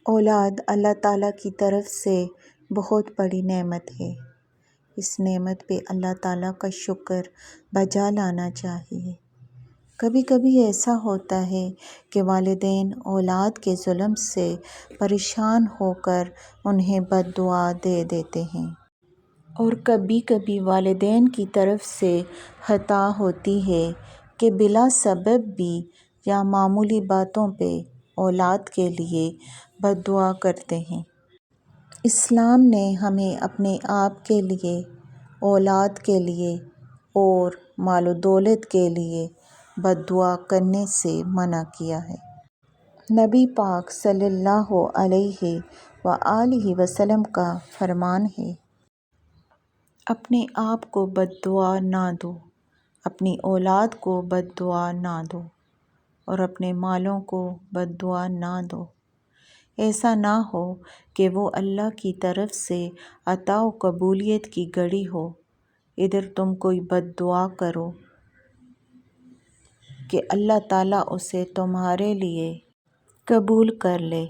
اولاد اللہ تعالیٰ کی طرف سے بہت بڑی نعمت ہے۔ اس نعمت پہ اللہ تعالیٰ کا شکر بجا لانا چاہیے۔ کبھی کبھی ایسا ہوتا ہے کہ والدین اولاد کے ظلم سے پریشان ہو کر انہیں بد دعا دے دیتے ہیں، اور کبھی کبھی والدین کی طرف سے خطا ہوتی ہے کہ بلا سبب بھی یا معمولی باتوں پہ اولاد کے لیے بد دعا کرتے ہیں۔ اسلام نے ہمیں اپنے آپ کے لیے، اولاد کے لیے اور مال و دولت کے لیے بد دعا کرنے سے منع کیا ہے۔ نبی پاک صلی اللہ علیہ وآلہ وسلم کا فرمان ہے، اپنے آپ کو بد دعا نہ دو، اپنی اولاد کو بد دعا نہ دو، اور اپنے مالوں کو بد دعا نہ دو۔ ایسا نہ ہو کہ وہ اللہ کی طرف سے عطا و قبولیت کی گھڑی ہو، ادھر تم کوئی بد دعا کرو کہ اللہ تعالیٰ اسے تمہارے لیے قبول کر لے۔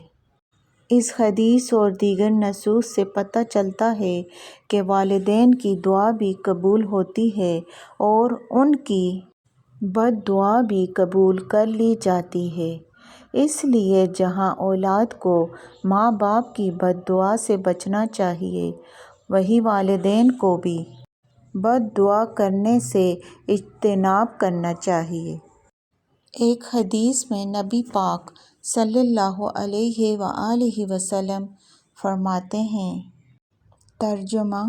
اس حدیث اور دیگر نصوص سے پتہ چلتا ہے کہ والدین کی دعا بھی قبول ہوتی ہے اور ان کی بد دعا بھی قبول کر لی جاتی ہے۔ اس لیے جہاں اولاد کو ماں باپ کی بد دعا سے بچنا چاہیے، وہیں والدین کو بھی بد دعا کرنے سے اجتناب کرنا چاہیے۔ ایک حدیث میں نبی پاک صلی اللہ علیہ وآلہ وسلم فرماتے ہیں، ترجمہ: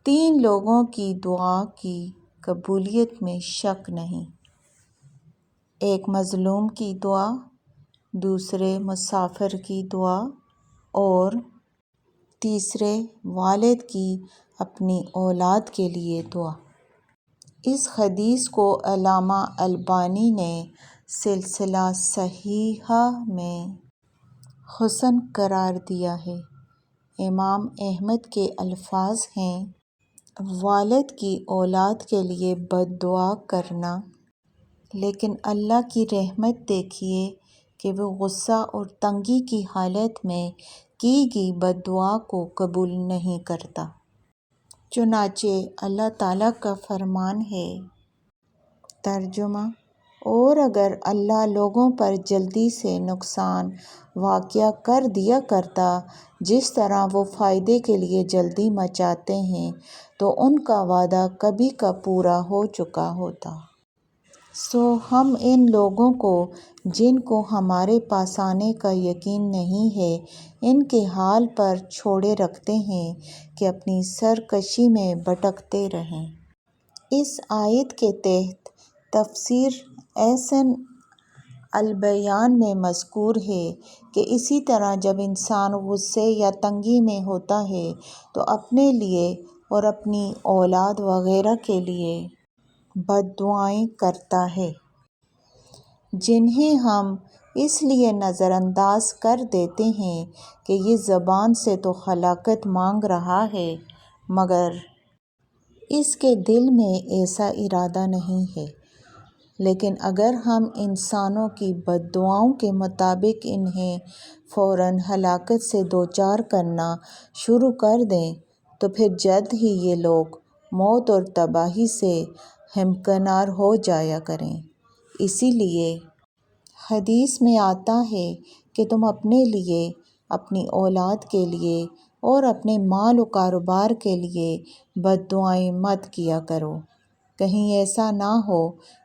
3 لوگوں کی دعا کی قبولیت میں شک نہیں: ایک مظلوم کی دعا، دوسرے مسافر کی دعا، اور تیسرے والد کی اپنی اولاد کے لیے دعا۔ اس حدیث کو علامہ البانی نے سلسلہ صحیحہ میں حسن قرار دیا ہے۔ امام احمد کے الفاظ ہیں، والد کی اولاد کے لیے بد دعا کرنا، لیکن اللہ کی رحمت دیکھیے کہ وہ غصہ اور تنگی کی حالت میں کی گئی بد دعا کو قبول نہیں کرتا۔ چنانچہ اللہ تعالیٰ کا فرمان ہے، ترجمہ: اور اگر اللہ لوگوں پر جلدی سے نقصان واقع کر دیا کرتا جس طرح وہ فائدے کے لیے جلدی مچاتے ہیں تو ان کا وعدہ کبھی کا پورا ہو چکا ہوتا۔ سو ہم ان لوگوں کو جن کو ہمارے پاس آنے کا یقین نہیں ہے، ان کے حال پر چھوڑے رکھتے ہیں کہ اپنی سرکشی میں بھٹکتے رہیں۔ اس آیت کے تحت تفسیر احسن البیان میں مذکور ہے کہ اسی طرح جب انسان غصے یا تنگی میں ہوتا ہے تو اپنے لیے اور اپنی اولاد وغیرہ کے لیے بد دعائیں کرتا ہے، جنہیں ہم اس لیے نظر انداز کر دیتے ہیں کہ یہ زبان سے تو ہلاکت مانگ رہا ہے مگر اس کے دل میں ایسا ارادہ نہیں ہے۔ لیکن اگر ہم انسانوں کی بد دعاؤں کے مطابق انہیں فوراً ہلاکت سے دوچار کرنا شروع کر دیں تو پھر جلد ہی یہ لوگ موت اور تباہی سے ہمکنار ہو جایا کریں۔ اسی لیے حدیث میں آتا ہے کہ تم اپنے لیے، اپنی اولاد کے لیے اور اپنے مال و کاروبار کے لیے بد دعائیں مت کیا کرو، کہیں ایسا نہ ہو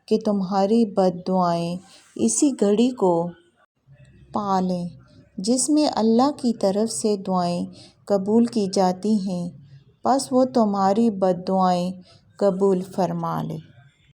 کہ تمہاری بد دعائیں اسی گھڑی کو پا لیں جس میں اللہ کی طرف سے دعائیں قبول کی جاتی ہیں، پس وہ تمہاری بد دعائیں قبول فرما لے۔